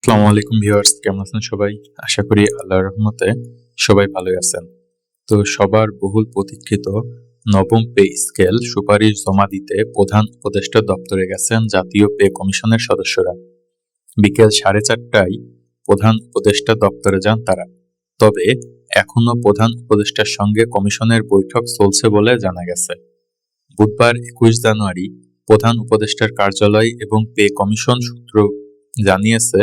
আসসালামু আলাইকুম ভিউয়ার্স, কেমন আছেন সবাই? আশা করি আল্লাহর রহমতে সবাই ভালোই আছেন। তো সবার বহুল প্রতীক্ষিত নবম পে স্কেল সুপারিশ জমা দিতে প্রধান উপদেষ্টা দপ্তরে গেছেন জাতীয় পে কমিশনের সদস্যরা। বিকেল 4:30টায় প্রধান উপদেষ্টা দপ্তরে যান তারা। তবে এখনো প্রধান উপদেষ্টার সঙ্গে কমিশনের বৈঠক চলছে বলে জানা গেছে। বুধবার 21 জানুয়ারি প্রধান উপদেষ্টার কার্যালয় এবং পে কমিশন সূত্র জানিয়েছে,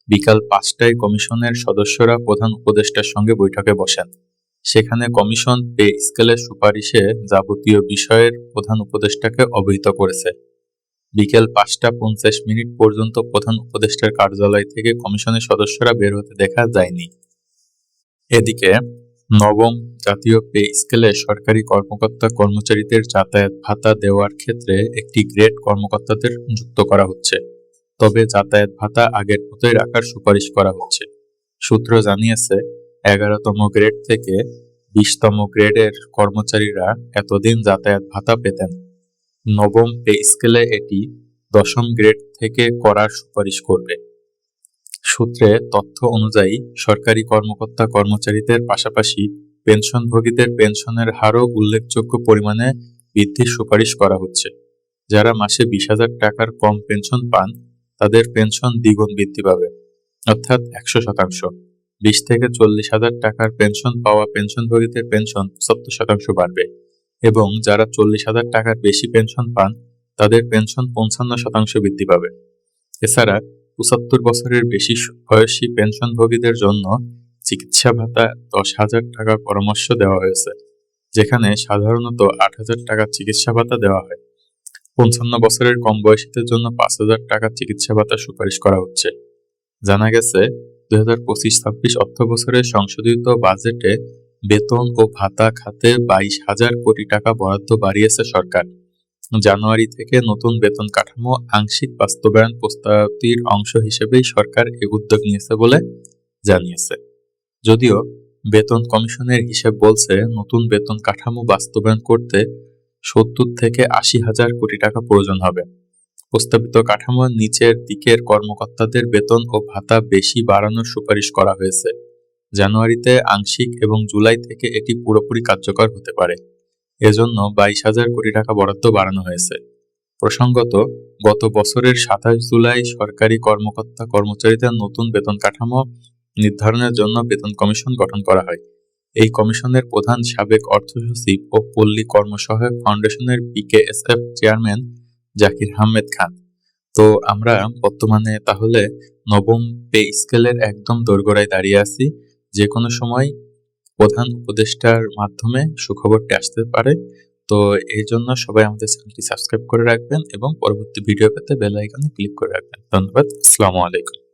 বিকাল 5টায় কমিশনের সদস্যরা প্রধান উপদেষ্টার সঙ্গে বৈঠকে বসেন। সেখানে কমিশন পে স্কেলের সুপারিশে যাবতীয় বিষয়ের প্রধান উপদেষ্টাকে অবহিত করেছে। বিকেল 5টা 50 মিনিট পর্যন্ত প্রধান উপদেষ্টার কার্যালয় থেকে কমিশনের সদস্যরা বের হতে দেখা যায়নি। এদিকে নবম জাতীয় পে স্কেলে সরকারি কর্মকর্তা কর্মচারীদের যাতায়াত ভাতা দেওয়ার ক্ষেত্রে একটি গ্রেড কর্মকর্তাদের যুক্ত করা হচ্ছে। তবে যাতায়াত ভাতা আগের মতোই রাখার সুপারিশ করা হচ্ছে। সূত্র জানিয়েছে, 11তম গ্রেড থেকে 20তম গ্রেডের কর্মচারীরা এতদিন যাতায়াত ভাতা পেতেন। নবম পে স্কেলে এটি 10ম গ্রেড থেকে করার সুপারিশ করবে। সূত্রে তথ্য অনুযায়ী সরকারি কর্মকর্তা কর্মচারীদের পাশাপাশি পেনশনভোগীদের পেনশনের হারও উল্লেখযোগ্য পরিমাণে বৃদ্ধির সুপারিশ করা হচ্ছে। যারা মাসে 20,000 টাকার কম পেনশন পান তাদের পেনশন দ্বিগুণ বৃদ্ধি পাবে, অর্থাৎ 100%। 20 থেকে 40,000 টাকার পেনশন পাওয়া পেনশনভোগীদের পেনশন 75% বাড়বে এবং যারা 40,000 টাকার বেশি পেনশন পান তাদের পেনশন 55% বৃদ্ধি পাবে। এছাড়া 75 বছরের বেশি বয়সী পেনশনভোগীদের জন্য চিকিৎসা ভাতা 10,000 টাকার পরামর্শ দেওয়া হয়েছে, যেখানে সাধারণত 8,000 টাকার চিকিৎসা ভাতা দেওয়া হয়। 55 বছরের কম বয়সীদের জন্য 5,000 টাকার চিকিৎসা ভাতা সুপারিশ করা হচ্ছে। জানা গেছে, 2025-26 অর্থ বছরের সংশোধিত বাজেটে বেতন ও ভাতা খাতে 22,000 কোটি টাকা বরাদ্দ বাড়িয়েছে সরকার। জানুয়ারি থেকে নতুন বেতন কাঠামো আংশিক বাস্তবায়ন প্রস্তুতির অংশ হিসেবেই সরকার এই উদ্যোগ নিয়েছে বলে জানিয়েছে। যদিও বেতন কমিশনের হিসেব বলছে, নতুন বেতন কাঠামো বাস্তবায়ন করতে 70 থেকে 80,000 কোটি টাকা প্রয়োজন হবে। প্রস্তাবিত কাঠামোর নিচের দিকের কর্মকর্তাদের বেতন ও ভাতা বেশি বাড়ানোর সুপারিশ করা হয়েছে। জানুয়ারিতে আংশিক এবং জুলাই থেকে এটি পুরোপুরি কার্যকর হতে পারে। এজন্য 22,000 কোটি টাকা বরাদ্দ বাড়ানো হয়েছে। প্রসঙ্গত, গত বছরের 27 জুলাই সরকারি কর্মকর্তা কর্মচারীদের নতুন বেতন কাঠামো নির্ধারণের জন্য বেতন কমিশন গঠন করা হয়। এই কমিশনের প্রধান সাবেক অর্থ সচিব ও পল্লী কর্মসহায়ক ফাউন্ডেশনের বিকেএসএফ চেয়ারম্যান জাকির আহমেদ খান। তো আমরা বর্তমানে তাহলে নবম পে স্কেলের একদম দোরগোড়ায় দাঁড়িয়ে আছি। যে কোনো সময় প্রধান উপদেষ্টার মাধ্যমে সুখবরটি আসতে পারে। তো এই জন্য সবাই আমাদের চ্যানেলটি সাবস্ক্রাইব করে রাখবেন এবং পরবর্তী ভিডিও পেতে বেল আইকনে ক্লিক করে রাখবেন। ধন্যবাদ। আসসালামু আলাইকুম।